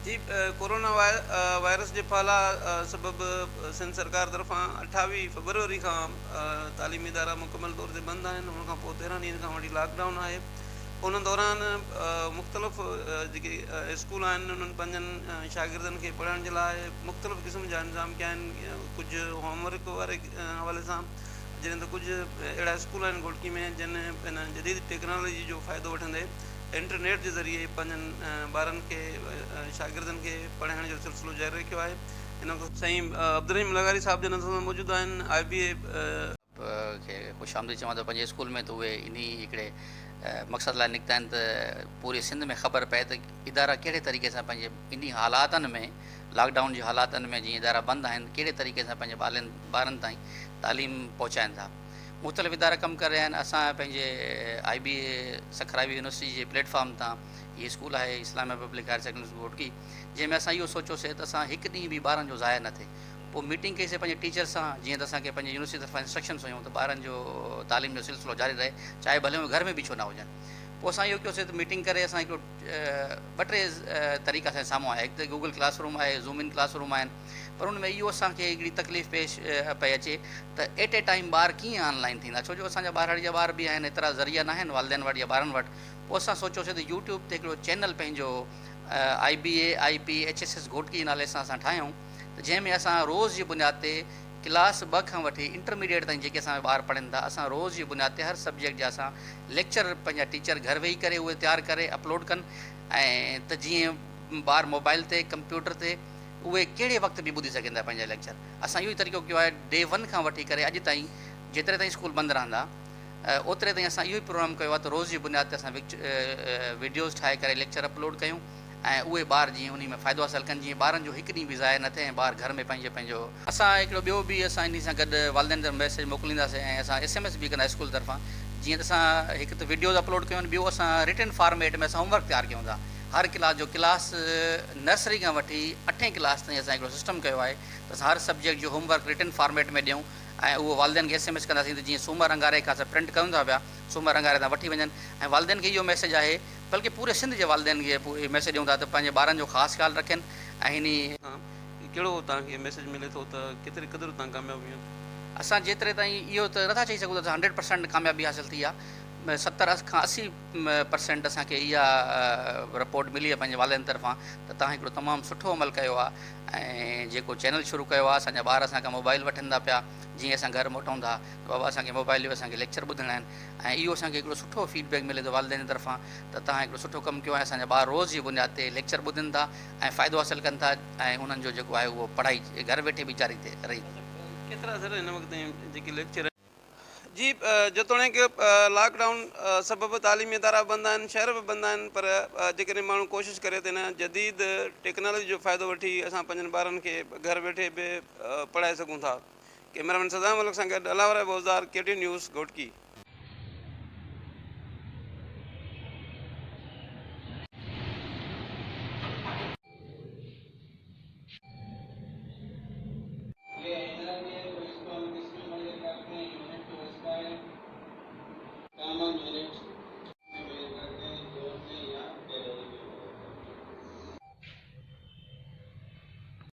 जी corona virus के फैला सबब सिंध सरकार तरफा 28 फरवरी का तालीमी इदारा मुकम्मल तौर से बंद हैं। उन 13 ॾींहंनि खां वठी लॉकडाउन है। उन दौरान मुख़्तलिफ़ जेके स्कूल आहिनि उन्हनि पंहिंजनि शागिर्दनि खे पढ़ण जे लाइ मुख़्तलिफ़ क़िस्म जा इंतज़ाम कया आहिनि। कुझु होमवर्क वारे हवाले सां जॾहिं त कुझु अहिड़ा स्कूल आहिनि घोटकी में जिन इन जदीद टेक्नोलॉजी जो फ़ाइदो वठंदे इंटरनेट के ज़रिए पंहिंजनि ॿारनि खे शागिर्दनि खे पढ़ाइण जो सिलसिलो जारी रखियो आहे। इन खां साईं अब्दुर्रहीम लगारी साहब जन मौजूदु आहिनि। IBA खे ख़ुशि आमदी चवां त पंहिंजे स्कूल में त उहे इन हिकिड़े मक़सद लाइ निकिता आहिनि त पूरे सिंध में ख़बर पए त इदारा कहिड़े तरीक़े सां पंहिंजे इन हालातनि में लॉकडाउन जे हालातनि में जीअं इदारा बंदि आहिनि कहिड़े तरीक़े सां पंहिंजे ॿारनि ताईं तालीम पहुचाइनि था। मुख़्तलिफ़ इदारा कमु करे रहिया आहिनि। असां पंहिंजे IBA सखरावी यूनिवर्सिटी जे प्लेटफॉर्म तां इहे स्कूल आहे Islamia public higher secondary school Ghotki, जंहिंमें असां इहो सोचियोसीं त असां हिकु ॾींहुं बि ॿारनि जो ज़ाया न थिए। पोइ मीटिंग कईसीं पंहिंजे टीचर सां, जीअं त असांखे पंहिंजे यूनिवर्सिटी तरफ़ां इंस्ट्रक्शन्स हुयूं त ॿारनि जो तालीम जो सिलसिलो जारी रहे, चाहे भले उहे घर में बि छो न हुजनि। पोइ असां इहो कयोसीं त मीटिंग करे असां हिकिड़ो ॿ टे तरीक़ा सां साम्हूं आहे। हिकु त गूगल क्लासरूम आहे, ज़ूम इन क्लासरूम आहिनि, पर उन में इहो असांखे हिकिड़ी तकलीफ़ पेश पई अचे त एट ए टाइम ॿार कीअं ऑनलाइन थींदा, छो जो असांजा ॿारनि जा ॿार बि आहिनि, एतिरा ज़रिया न आहिनि वालदेन वटि या ॿारनि वटि। पोइ असां सोचियोसीं त यूट्यूब ते हिकिड़ो चैनल पंहिंजो IBA IPHSS घोटकी नाले सां असां ठाहियूं त जंहिंमें असां रोज़ जी बुनियाद ते क्लास 2 खां वठी इंटरमीडिएट ताईं जेके असांजा ॿार पढ़नि था, असां रोज़ जी बुनियाद ते हर सब्जेक्ट जा असां लेक्चर पंहिंजा टीचर घर वेही करे उहे तयारु करे अपलोड कनि, ऐं त जीअं ॿार मोबाइल ते कंप्यूटर ते उहे कहिड़े वक़्तु बि ॿुधी सघनि था पंहिंजा लेक्चर। असां इहो ई तरीक़ो कयो आहे, डे 1 खां वठी करे अॼु ताईं जेतिरे ताईं स्कूल बंदि रहंदा ओतिरे ताईं असां इहो ई प्रोग्राम कयो आहे त रोज़ जी बुनियाद ते असां वीडियोज़ ठाहे करे लेक्चर अपलोड कयूं ऐं उहे ॿार जीअं उन में फ़ाइदो हासिलु कनि, जीअं ॿारनि जो हिकु ॾींहुं बि ज़ाया न थिए ऐं ॿार घर में पंहिंजो असां हिकिड़ो ॿियो बि असां इन सां गॾु वालदेन जो मैसेज मोकिलींदासीं ऐं असां SMS बि कंदा स्कूल तरफ़ां। जीअं त असां हिकु त वीडियोज़ अपलोड कयूं आहिनि, ॿियो असां रिटन फॉर्मेट में असां होमवर्क तयारु कयूं था। हर क्लास जो क्लास नर्सरी खां वठी 8वीं क्लास ताईं असां हिकिड़ो सिस्टम कयो आहे त असां हर सब्जेक्ट जो होमवर्क रिटन फॉर्मेट में ॾियूं ऐं उहो वालदेन खे SMS कंदासीं त जीअं सूमरु अंगारे खां असां प्रिंट कयूं था पिया, सूमरु अंगारे तां वठी वञनि। ऐं वालदेन खे इहो मैसेज आहे, बल्कि पूरे सिंध जे वालदेन खे इहो मैसेज ॾियूं था त पंहिंजे ॿारनि जो ख़ासि ख़्यालु रखनि ऐं हिन कहिड़ो तव्हांखे मैसेज मिले थो त केतिरी क़दुरु तव्हां कामयाबु आहियो? असां जेतिरे ताईं इहो त नथा चई सघूं त 100% कामयाबी हासिलु थी आहे। 70 खां 80% असांखे इहा रिपोर्ट मिली आहे पंहिंजे वालदेन तरफ़ां त तव्हां हिकिड़ो तमामु सुठो अमल कयो आहे ऐं जेको चैनल शुरू कयो आहे, असांजा ॿार असांखां मोबाइल वठनि था पिया, जीअं असां घर मोटूं था त बाबा असांखे मोबाइल जो असांखे लेक्चर ॿुधणा आहिनि, ऐं इहो असांखे हिकिड़ो सुठो फीडबैक मिले थो वालदेन जी तरफ़ां त तव्हां हिकिड़ो सुठो कमु कयो आहे। असांजा ॿार रोज़ जी बुनियाद ते लेक्चर ॿुधनि था ऐं फ़ाइदो हासिलु कनि था ऐं उन्हनि जो जेको आहे उहो पढ़ाई घर वेठे बि जारी थिए रही। केतिरा सर हिन वक़्तु जेके लेक्चर जी जेतोणीकि लॉकडाउन सबब तालीमी इदारा बंदि आहिनि, शहर बि बंदि आहिनि, पर जेकॾहिं माण्हू कोशिशि करे त हिन जदीद टेक्नोलॉजी जो फ़ाइदो वठी असां पंहिंजनि ॿारनि खे घर वेठे बि पढ़ाए सघूं था। कैमरामैन सदाम मलिक सां गॾु अलावर बोज़ार KTN न्यूज़ घोटकी।